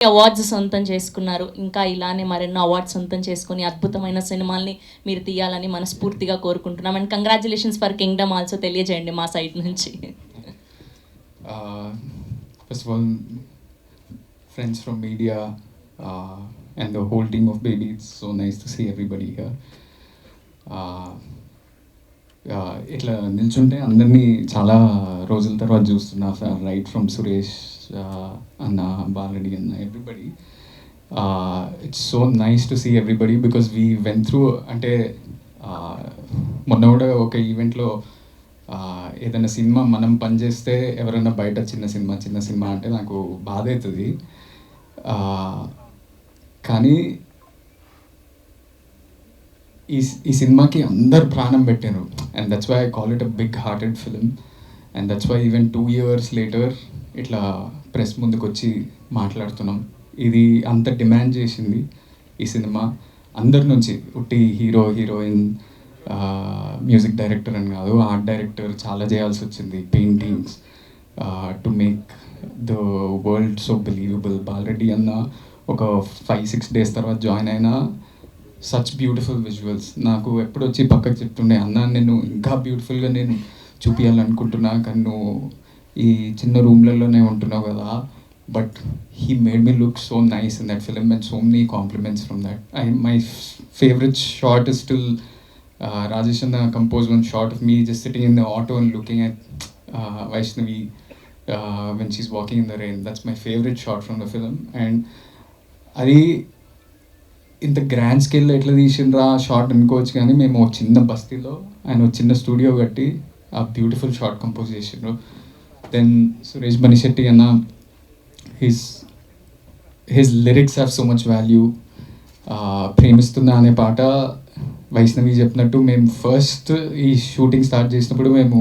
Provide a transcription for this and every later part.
Awards సొంతం చేసుకున్నారు. ఇంకా ఇలానే మరెన్నో అవార్డ్స్ సొంతం చేసుకొని అద్భుతమైన సినిమాల్ని మీరు తీయాలని మనస్ఫూర్తిగా కోరుకుంటున్నాం. And congratulations for Kingdom also తెలియజేయండి మా సైడ్ నుంచి. First of all, friends from media and the whole team of Baby, it's so nice to see everybody here. ఇట్లా నిల్చుంటే అందరినీ చాలా రోజుల తర్వాత చూస్తున్నా, రైట్ ఫ్రమ్ సురేష్ అన్న, బాలరెడ్డి అన్న, everybody. It's so nice to see everybody because we went through. అంటే మొన్న కూడా ఒక ఈవెంట్లో ఏదైనా సినిమా మనం పనిచేస్తే ఎవరైనా బయట చిన్న సినిమా అంటే నాకు బాధ అవుతుంది. కానీ ఈ సినిమాకి అందరు ప్రాణం పెట్టారు. And that's why I call it a big hearted film. And that's why even 2 years later ఇట్లా ప్రెస్ ముందుకు వచ్చి మాట్లాడుతున్నాం. ఇది అంత డిమాండ్ చేసింది ఈ సినిమా అందరి నుంచి. ఉట్టి హీరో, హీరోయిన్, మ్యూజిక్ డైరెక్టర్ అని కాదు, ఆర్ట్ డైరెక్టర్ చాలా చేయాల్సి వచ్చింది. Paintings to make the world so believable. Bala Reddy అన్న ఒక 5-6 days తర్వాత జాయిన్ అయినా సచ్ బ్యూటిఫుల్ విజువల్స్. నాకు ఎప్పుడు వచ్చి పక్కకు చెప్తుండే, అన్న నేను ఇంకా బ్యూటిఫుల్గా నేను చూపించాలనుకుంటున్నా, కానీ నువ్వు ఈ చిన్న రూమ్లలోనే ఉంటున్నావు కదా. But he made me look so nice in that film and so many compliments from that. My favourite short is still Rajesh Anna composed one shot of me just sitting in the auto and looking at Vaishnavi when she's walking in the rain. That's my favorite shot from the film. And అది ఇంత grand స్కేల్లో ఎట్లా తీసిండ్రా short అనుకోవచ్చు, కానీ మేము చిన్న బస్తీలో ఆయన చిన్న స్టూడియో కట్టి ఆ బ్యూటిఫుల్ షార్ట్ కంపోజ్ చేసిండ్రు. దెన్ సురేష్ బనిశెట్టి అన్న, his lyrics have so much value. ప్రేమిస్తున్నా అనే పాట వైష్ణవి చెప్పినట్టు మేము ఫస్ట్ ఈ షూటింగ్ స్టార్ట్ చేసినప్పుడు మేము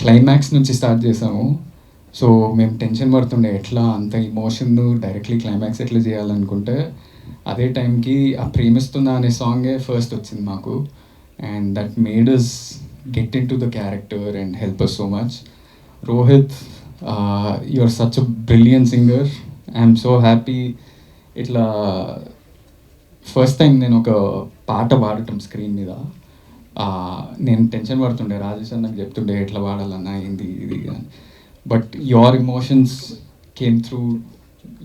క్లైమాక్స్ నుంచి స్టార్ట్ చేసాము. సో మేము టెన్షన్ పడుతుండే ఎట్లా అంత ఇమోషన్ డైరెక్ట్లీ క్లైమాక్స్ ఎట్లా చేయాలనుకుంటే, అదే టైంకి ఆ ప్రేమిస్తున్నా అనే సాంగే ఫస్ట్ వచ్చింది మాకు. And that made us get into the character and help us so much. Rohit, you are such a brilliant singer. I'm so happy. ఇట్లా ఫస్ట్ టైం నేను ఒక పాట పాడటం స్క్రీన్ మీద. నేను టెన్షన్ పడుతుండే, రాజేష్ అన్నకు చెప్తుండే ఎట్లా పాడాలన్నా ఏంది ఇది అని. But your emotions came through,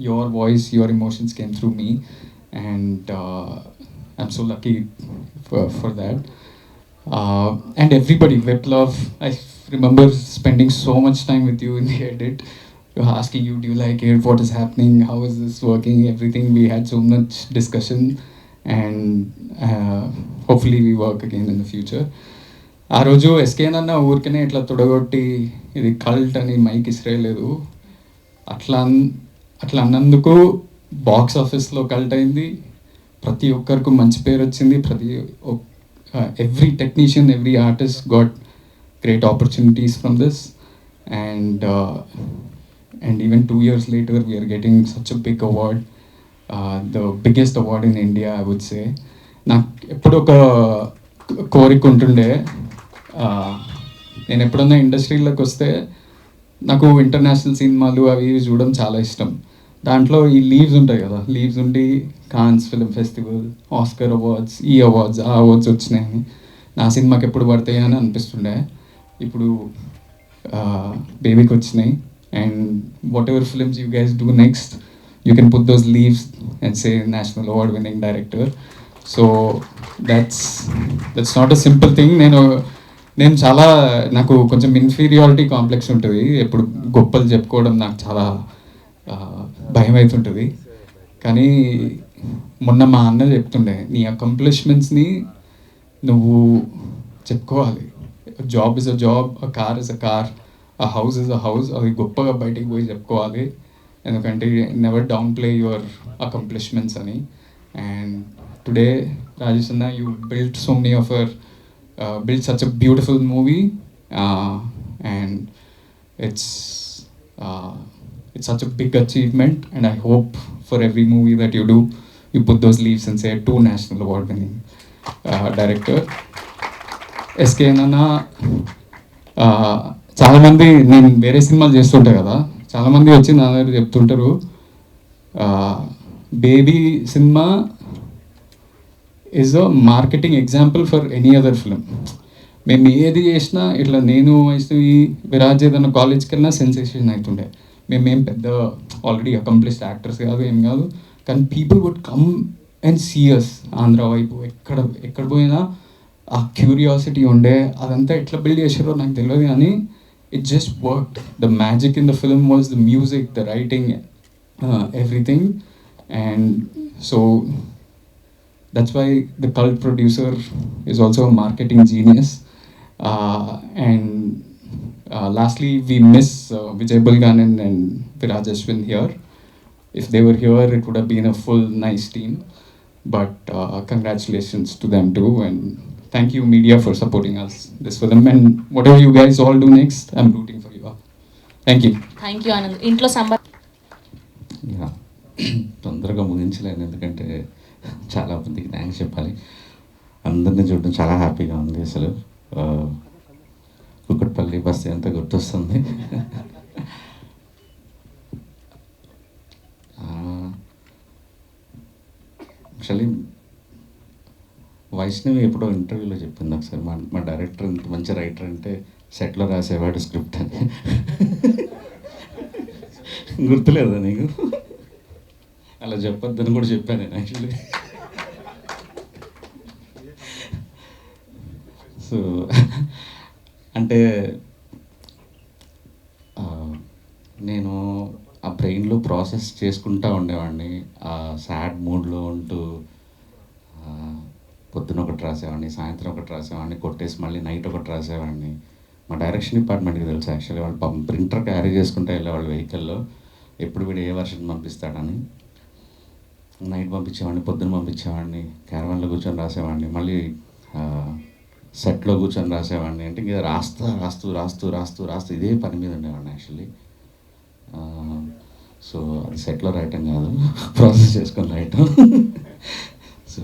your voice, your emotions came through me. And I'm so lucky for that. And everybody, Viplav, I remember spending so much time with you in the edit, asking you, do you like it, what is happening, how is this working, everything. We had so much discussion and hopefully we work again in the future. ఆ రోజు ఎస్కేన్ అన్న ఊరికనే ఇట్లా తొడగొట్టి ఇది cult అని mic ఇస్రేయలేదు. అట్లా అన్నందుకు box ఆఫీస్లో కల్ట్ అయింది. ప్రతి ఒక్కరికి మంచి పేరు వచ్చింది. Every technician, every artist got great opportunities from this. And even 2 years later we are getting such a big award, the biggest award in India, I would say. నాకు ఎప్పుడు ఒక కోరిక ఉంటుండే, నేను ఎప్పుడన్నా ఇండస్ట్రీలోకి వస్తే నాకు ఇంటర్నేషనల్ సినిమాలు అవి చూడడం చాలా ఇష్టం. దాంట్లో ఈ లీవ్స్ ఉంటాయి కదా, లీవ్స్ ఉండి Cannes film festival, Oscar awards, ఈ అవార్డ్స్, ఆ అవార్డ్స్ వచ్చినాయని నా సినిమాకి ఎప్పుడు పడతాయి అని అనిపిస్తుండే. ఇప్పుడు బేబీకి వచ్చినాయి. And what ever films you guys do next, you can put those leaves and say national award winning director. So that's not a simple thing. నేను చాలా, నాకు కొంచెం ఇన్ఫీరియారిటీ కాంప్లెక్స్ ఉంటుంది. ఎప్పుడు గొప్పలు చెప్పుకోవడం నాకు చాలా భయం అవుతుంటుంది. కానీ మొన్న మా అన్న చెప్తుండే, నీ అకంప్లిష్మెంట్స్ని నువ్వు చెప్పుకోవాలి. Job is a job, a car is a car, a house is a house. అది గొప్పగా బయటికి పోయి చెప్పుకోవాలి. ఎందుకంటే never down play your accomplishments అని. అండ్ టుడే రాజేష్ అన్న, you built so many of our, built such a beautiful movie, and it's such a big achievement. And I hope for every movie that you do, you put those leaves and say to national award winning director. SK అన్న, చాలామంది, నేను వేరే సినిమాలు చేస్తుంటా కదా, చాలామంది వచ్చి నా దగ్గర చెప్తుంటారు, baby cinema is a marketing example for any other film. మేము ఏది చేసినా ఇట్లా నేను వైష్ణవి విరాజ్ ఏదైనా కాలేజ్కి వెళ్ళినా సెన్సేషన్ అవుతుండే. మేమేం పెద్ద ఆల్రెడీ అకంప్లిష్డ్ యాక్టర్స్ కాదు, ఏం కాదు, కానీ people would come and see us. Andhra వైపు ఎక్కడ పోయినా ఆ క్యూరియాసిటీ ఉండే. అదంతా ఎట్లా బిల్డ్ చేసారో నాకు తెలియదు, కానీ it just worked. The magic in the film was the music, the writing, everything. And so that's why the cult producer is also a marketing genius. And lastly, we miss Vijay Bulganan and Viraj Ashwin here. If they were here, it would have been a full nice team. But congratulations to them too, and thank you media for supporting us this film. And whatever you guys all do next, I'm rooting for you all. Thank you. Thank you Anand. ఇంట్లో yeah, తొందరగా ముగించలేను, ఎందుకంటే చాలా మందికి thanks చెప్పాలి. అందరిని చూడడం చాలా హ్యాపీగా ఉంది. అసలు కుక్కట్పల్లి బస్సు ఎంత గుర్తొస్తుంది. యాక్చువల్లీ వైష్ణవి ఎప్పుడో ఇంటర్వ్యూలో చెప్పింది ఒకసారి, మా డైరెక్టర్ ఇంత మంచి రైటర్ అంటే సెట్లో రాసేవాడు స్క్రిప్ట్ అని. గుర్తులేదా నీకు? అలా చెప్పొద్దని కూడా చెప్పాను నేను యాక్చువల్లీ. సో అంటే నేను ఆ బ్రెయిన్లో ప్రాసెస్ చేసుకుంటూ ఉండేవాడిని. ఆ సాడ్ మూడ్లో ఉంటూ పొద్దున ఒకటి రాసేవాడిని, సాయంత్రం ఒకటి రాసేవాడిని, కొట్టేసి మళ్ళీ నైట్ ఒకటి రాసేవాడిని. మా డైరెక్షన్ డిపార్ట్మెంట్కి తెలుసు యాక్చువల్లీ, వాళ్ళు పాపం ప్రింటర్ క్యారీ చేసుకుంటే వెళ్ళేవాళ్ళు వెహికల్లో, ఎప్పుడు వీడు ఏ వర్షన్ పంపిస్తాడని. నైట్ పంపించేవాడిని, పొద్దున్న పంపించేవాడిని, క్యారవాన్లో కూర్చొని రాసేవాడిని, మళ్ళీ సెట్లో కూర్చొని రాసేవాడిని. అంటే ఇంకా రాస్తూ రాస్తూ రాస్తూ రాస్తూ రాస్తూ ఇదే పని మీద ఉండేవాడిని యాక్చువల్లీ. సో అది సెట్లో రాయటం కాదు, ప్రాసెస్ చేసుకొని రాయటం. సో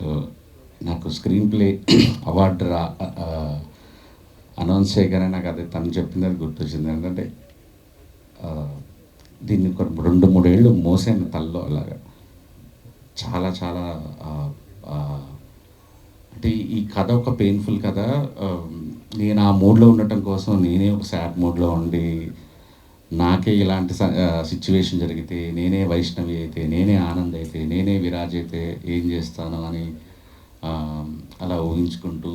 నాకు స్క్రీన్ ప్లే అవార్డు అనౌన్స్ చేయగానే నాకు అది తను చెప్పింది అది గుర్తొచ్చింది. ఎందుకంటే దీన్ని ఒక 2-3 ఏళ్ళు మోసాను తల్లో అలాగా. చాలా చాలా అంటే ఈ కథ ఒక పెయిన్ఫుల్ కథ. నేను ఆ మూడ్లో ఉండటం కోసం నేనే ఒక సాడ్ మూడ్లో ఉండి, నాకే ఇలాంటి సిచ్యువేషన్ జరిగితే, నేనే వైష్ణవి అయితే, నేనే ఆనంద్ అయితే, నేనే విరాజ్ అయితే ఏం చేస్తాను అని అలా ఊహించుకుంటూ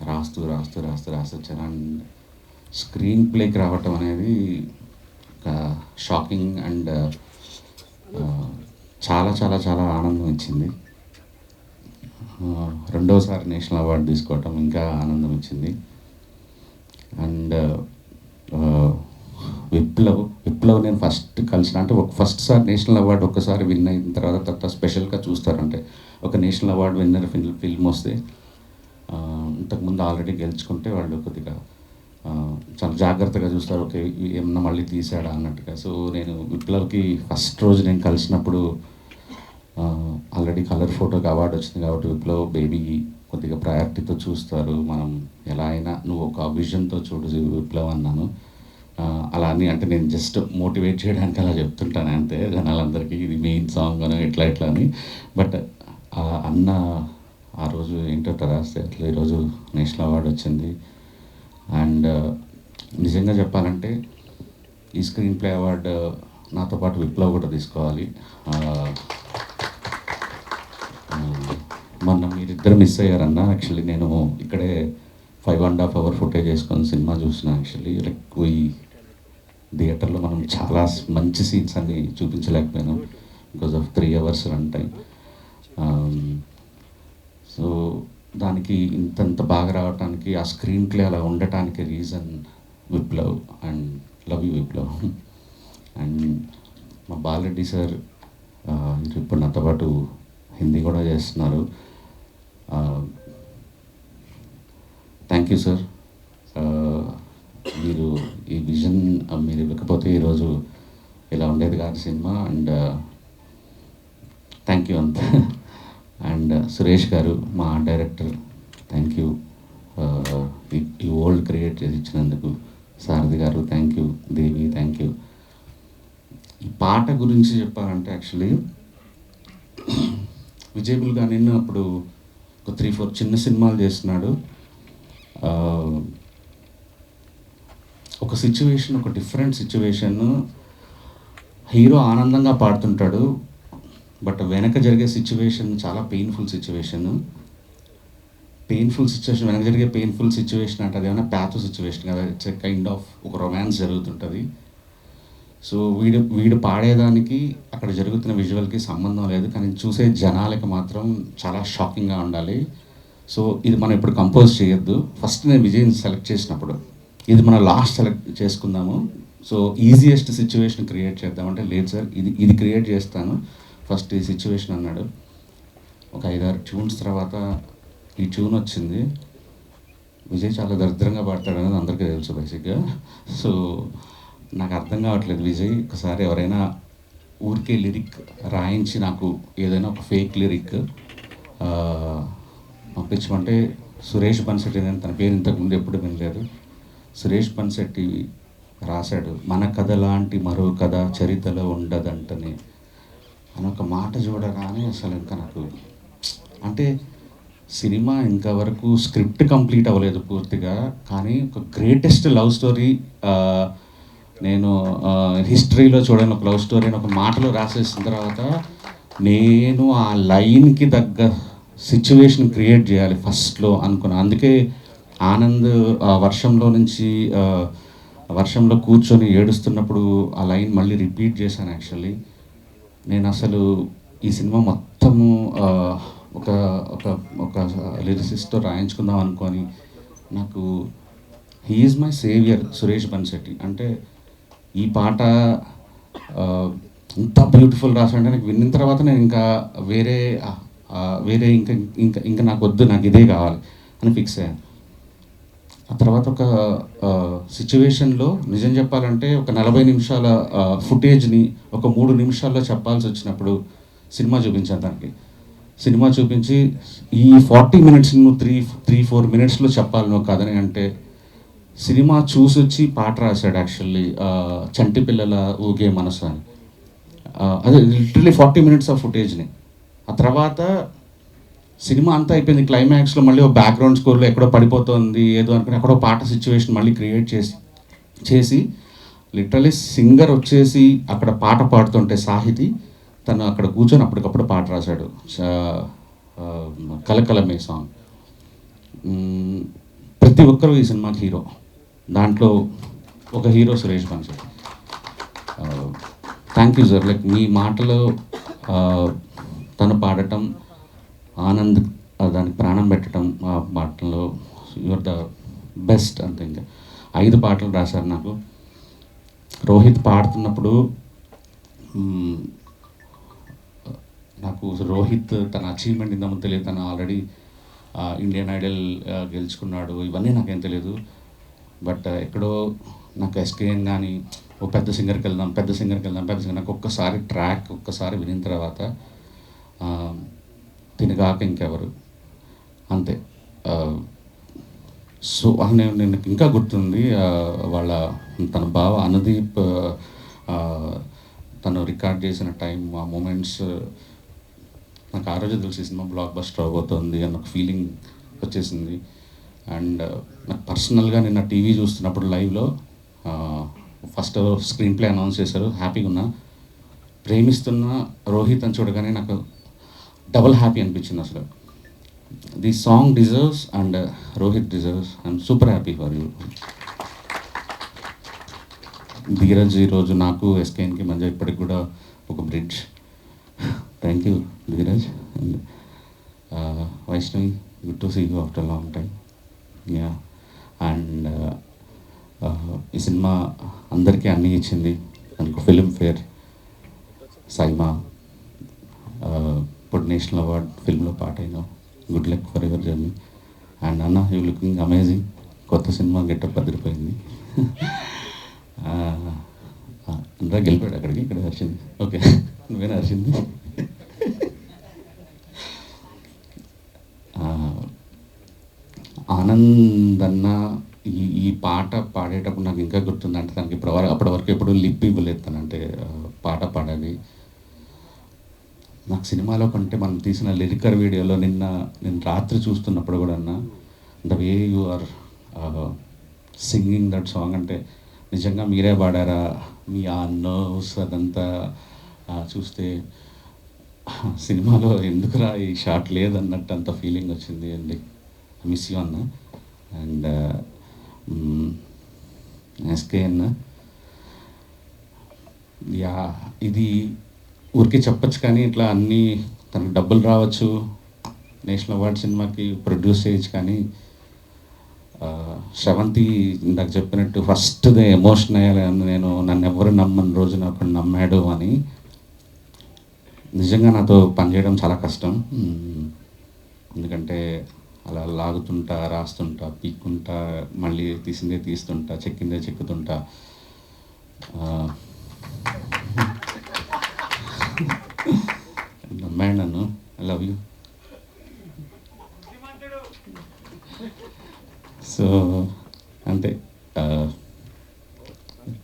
రాస్తూ రాస్తూ రాస్తూ రాస్తూ వచ్చాను. అండ్ స్క్రీన్ ప్లేకి రావటం అనేది షాకింగ్ అండ్ చాలా చాలా చాలా ఆనందం ఇచ్చింది. రెండోసారి నేషనల్ అవార్డు తీసుకోవటం ఇంకా ఆనందం ఇచ్చింది. అండ్ విప్లవ్ నేను ఫస్ట్ కలిసిన, అంటే ఫస్ట్ సారి నేషనల్ అవార్డు ఒక్కసారి విన్ అయిన తర్వాత స్పెషల్గా చూస్తారంటే ఒక నేషనల్ అవార్డు విన్నర్ ఫిల్మ్ వస్తే, ఇంతకుముందు ఆల్రెడీ గెలుచుకుంటే వాళ్ళు కొద్దిగా చాలా జాగ్రత్తగా చూస్తారు, ఓకే ఏమన్నా మళ్ళీ తీసాడా అన్నట్టుగా. సో నేను విప్లవ్కి ఫస్ట్ రోజు నేను కలిసినప్పుడు ఆల్రెడీ కలర్ ఫోటోకి అవార్డు వచ్చింది కాబట్టి విప్లవ్ బేబీ కొద్దిగా ప్రయారిటీతో చూస్తారు, మనం ఎలా అయినా నువ్వు ఒక విజన్తో చూడు విప్లవ్ అన్నాను. అలా అని అంటే నేను జస్ట్ మోటివేట్ చేయడానికి అలా చెప్తుంటాను అంతే జనాలందరికీ, ఇది మెయిన్ సాంగ్ అని ఎట్లా ఎట్లా అని. బట్ అన్న ఆ రోజు ఏంటో రాస్తే అట్లా ఈరోజు నేషనల్ అవార్డు వచ్చింది. అండ్ నిజంగా చెప్పాలంటే ఈ స్క్రీన్ ప్లే అవార్డు నాతో పాటు విప్లవ్ కూడా తీసుకోవాలి. మొన్న మీరిద్దరు మిస్ అయ్యారన్న. యాక్చువల్లీ నేను ఇక్కడే 5.5 hour ఫుటేజ్ చేసుకొని సినిమా చూసిన. యాక్చువల్లీ లైక్ ఈ థియేటర్లో మనం చాలా మంచి సీన్స్ అన్ని చూపించలేకపోయినాం because of 3 hours run time. So దానికి ఇంతంత బాగా రావడానికి, ఆ స్క్రీన్ ప్లే అలా ఉండటానికి reason Viplav. And love you Viplav. And మా బాలరెడ్డి సార్ ఇప్పుడు నాతో పాటు హిందీ కూడా చేస్తున్నారు. Thank you sir. మీరు ఈ విజన్ మీరు ఇవ్వకపోతే ఈరోజు ఇలా ఉండేది కాదు సినిమా. అండ్ థ్యాంక్ యూ అంతా. అండ్ సురేష్ గారు మా డైరెక్టర్, థ్యాంక్ యూ ఈ వరల్డ్ క్రియేట్ చేసి ఇచ్చినందుకు. సారథి గారు thank you. Devi thank you. ఈ పాట గురించి చెప్పాలంటే యాక్చువల్లీ విజయబుల్ గా నేను అప్పుడు ఒక 3-4 చిన్న సినిమాలు చేస్తున్నాడు. ఆ, ఒక సిచ్యువేషన్, ఒక డిఫరెంట్ సిచ్యువేషన్, హీరో ఆనందంగా పాడుతుంటాడు, బట్ వెనక జరిగే సిచ్యువేషన్ చాలా పెయిన్ఫుల్ సిచ్యువేషన్. వెనక జరిగే పెయిన్ఫుల్ సిచ్యువేషన్ అంటే అదేమైనా ప్యాథో సిచ్యువేషన్ కదా, ఇట్స్ ఎ కైండ్ ఆఫ్ ఒక రొమాన్స్ జరుగుతుంటుంది. సో వీడు పాడేదానికి అక్కడ జరుగుతున్న విజువల్కి సంబంధం లేదు, కానీ చూసే జనాలకి మాత్రం చాలా షాకింగ్గా ఉండాలి. సో ఇది మనం ఇప్పుడు కంపోజ్ చేయొద్దు, ఫస్ట్ నేను విజయ్ని సెలెక్ట్ చేసినప్పుడు ఇది మనం లాస్ట్ సెలెక్ట్ చేసుకుందాము, సో ఈజియెస్ట్ సిచ్యువేషన్ క్రియేట్ చేద్దామంటే లేదు సార్ ఇది క్రియేట్ చేస్తాను, ఫస్ట్ ఈ సిచ్యువేషన్ అన్నాడు. ఒక 5-6 ట్యూన్స్ తర్వాత ఈ ట్యూన్ వచ్చింది. విజయ్ చాలా దరిద్రంగా పాడతాడు అనేది అందరికీ తెలుసు బేసిక్గా. సో నాకు అర్థం కావట్లేదు, విజయ్ ఒకసారి ఎవరైనా ఊరికే లిరిక్ రాయించి నాకు ఏదైనా ఒక ఫేక్ లిరిక్ పంపించమంటే, సురేష్ బన్సెట్టి అని తన పేరు ఇంతకుముందు ఎప్పుడు వినలేదు, సురేష్ బన్సెట్టి రాశాడు, మన కథ లాంటి మరో కథ చరిత్రలో ఉండదంటని అని ఒక మాట చూడగానే అసలు ఇంకా నాకు అంటే సినిమా ఇంకా వరకు స్క్రిప్ట్ కంప్లీట్ అవ్వలేదు పూర్తిగా, కానీ ఒక గ్రేటెస్ట్ లవ్ స్టోరీ నేను హిస్టరీలో చూడని ఒక లవ్ స్టోరీ అని ఒక మాటలో రాసేసిన తర్వాత నేను ఆ లైన్కి తగ్గ సిచ్యువేషన్ క్రియేట్ చేయాలి ఫస్ట్లో అనుకున్నాను. అందుకే ఆనంద్ వర్షంలో కూర్చొని ఏడుస్తున్నప్పుడు ఆ లైన్ మళ్ళీ రిపీట్ చేశాను. యాక్చువల్లీ నేను అసలు ఈ సినిమా మొత్తము ఒక ఒక ఒక లిరిసిస్ట్తో రాయించుకుందాం అనుకొని, నాకు he's my saviour Suresh Bansetti. అంటే ఈ పాట ఇంత బ్యూటిఫుల్ రాసాడంటే నాకు విన్న తర్వాత నేను ఇంకా వేరే ఇంకా ఇంకా ఇంకా నాకు వద్దు, నాకు ఇదే కావాలి అని ఫిక్స్ అయ్యాను. ఆ తర్వాత ఒక సిచ్యువేషన్లో నిజం చెప్పాలంటే ఒక 40 నిమిషాల ఫుటేజ్ని ఒక 3 నిమిషాల్లో చెప్పాల్సి వచ్చినప్పుడు సినిమా చూపించాను దానికి. సినిమా చూపించి ఈ 40 మినిట్స్ నువ్వు 3-4 మినిట్స్లో చెప్పాలి నువ్వు కథని అంటే, సినిమా చూసొచ్చి పాట రాశాడు యాక్చువల్లీ, చంటి పిల్లల ఊగే మనసు అని. అదే లిటరలీ 40 మినిట్స్ ఆఫ్ ఫుటేజ్ని. ఆ తర్వాత సినిమా అంతా అయిపోయింది, క్లైమాక్స్లో మళ్ళీ ఒక బ్యాక్గ్రౌండ్ స్కోర్లో ఎక్కడో పడిపోతుంది ఏదో అనుకుని అక్కడో పాట సిచ్యువేషన్ మళ్ళీ క్రియేట్ చేసి లిటరలీ సింగర్ వచ్చేసి అక్కడ పాట పాడుతుంటే సాహితీ తను అక్కడ కూర్చొని అప్పటికప్పుడు పాట రాశాడు, కలకలమే సాంగ్. ప్రతి ఒక్కరు ఈ సినిమాకి హీరో, దాంట్లో ఒక hero Suresh Bansetti. Thank you sir, like మీ మాటలో తను పాడటం, ఆనంద్ దానికి ప్రాణం పెట్టడం, ఆ పాటలో యువర్ ద బెస్ట్ అంతే. ఇంకా 5 పాటలు రాశారు నాకు. రోహిత్ పాడుతున్నప్పుడు నాకు రోహిత్ తన అచీవ్మెంట్ ఇందామో తెలియదు, తను ఆల్రెడీ ఇండియన్ ఐడల్ గెలుచుకున్నాడు, ఇవన్నీ నాకేం తెలియదు. బట్ ఎక్కడో నాకు ఎస్కేఎన్ కానీ ఓ పెద్ద సింగర్కి వెళ్దాం నాకు ఒక్కసారి వినిన తర్వాత తినగాక ఇంకెవరు అంతే. సో నేను ఇంకా గుర్తుంది, తన బావ అనుదీప్ తను రికార్డ్ చేసిన టైం, ఆ మూమెంట్స్ నాకు ఆ రోజు తెలిసి సినిమా బ్లాక్ బస్టర్ అవబోతుంది అన్న ఒక ఫీలింగ్ వచ్చేసింది. అండ్ నాకు పర్సనల్గా నిన్న టీవీ చూస్తున్నప్పుడు లైవ్లో ఫస్ట్ స్క్రీన్ ప్లే అనౌన్స్ చేశారు, హ్యాపీగా ఉన్నా. ప్రేమిస్తున్న రోహిత్ అని చూడగానే నాకు డబుల్ హ్యాపీ అనిపించింది అసలు. The song deserves and Rohit deserves. I'm super happy for you Dheeraj. ఈరోజు నాకు ఎస్కేఎన్కి మధ్య ఇప్పటికి కూడా ఒక bridge. Thank you Dheeraj. And Vaishnavi, good to see you after long time. Yeah. And ఈ సినిమా అందరికీ అన్నీ ఇచ్చింది. దానికి ఫిల్మ్ఫేర్, సైమా, ఇప్పుడు నేషనల్ అవార్డ్ ఫిల్మ్లో పాట అయినా. Good luck for your journey. And అన్న, యూ లుకింగ్ అమేజింగ్. కొత్త సినిమా గెటప్ అదిరిపోయింది. అందరూ గెలిపాడు అక్కడికి, ఇక్కడ హర్షింది. ఓకే, నువ్వేనా హర్షింది? ఆనంద్ అన్న ఈ పాట పాడేటప్పుడు నాకు ఇంకా గుర్తుంది, అంటే తనకి అప్పటి వరకు ఎప్పుడు లిప్ ఇవ్వలేదు తను, అంటే పాట పాడాలి. నాకు సినిమాలో కంటే మనం తీసిన లిరికల్ వీడియోలో నేను రాత్రి చూస్తున్నప్పుడు కూడా the way you are singing that song అంటే నిజంగా మీరే పాడారా, మీ ఆ నర్వ్స్ అదంతా చూస్తే సినిమాలో ఎందుకురా ఈ షాట్ లేదన్నట్టు అంత ఫీలింగ్ వచ్చింది. అండ్ మిస్ యూ అన్న. అండ్ ఎస్కే అన్న, యా ఇది ఊరికే చెప్పచ్చు కానీ ఇట్లా అన్నీ తనకు డబ్బులు రావచ్చు, నేషనల్ అవార్డ్ సినిమాకి ప్రొడ్యూస్ చేయొచ్చు, కానీ శ్రవంతి ఇందాక చెప్పినట్టు ఫస్ట్దే ఎమోషన్ అయ్యాలి. నేను నన్ను ఎవరు నమ్మని రోజు నాకు నమ్మాడు అని. నిజంగా నాతో పనిచేయడం చాలా కష్టం. ఎందుకంటే అలా లాగుతుంటా, రాస్తుంటా, పీక్కుంటా, మళ్ళీ తీసిందే తీస్తుంటా, చెక్కిందే చెక్కుతుంటా. నమ్మాడు నన్ను. I love you. సో అంతే,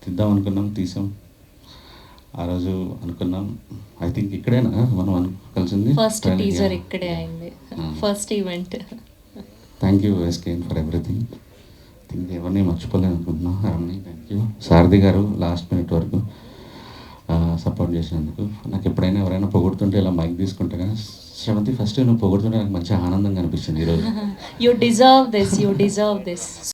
తీద్దాం అనుకున్నాం, తీసాం. ఆ రోజు అనుకున్నాం, ఐ థింక్ ఇక్కడేనా మనం కలిసింది. ఫస్ట్ టీజర్ ఇక్కడే అయింది, first event. Thank you SKN for everything. Think ఎవరిని మర్చిపోలేను అనుకుంటున్నా. రమణి థ్యాంక్ యూ. సారథి గారు లాస్ట్ మినిట్ వరకు సపోర్ట్ చేసినందుకు. నాకు ఎప్పుడైనా ఎవరైనా పొగుడుతుంటే ఇలా మైక్ తీసుకుంటే కానీ, శ్రవంతి ఫస్ట్ నువ్వు పొగుడుతుంటే నాకు మంచి ఆనందంగా అనిపిస్తుంది ఈరోజు. You deserve this.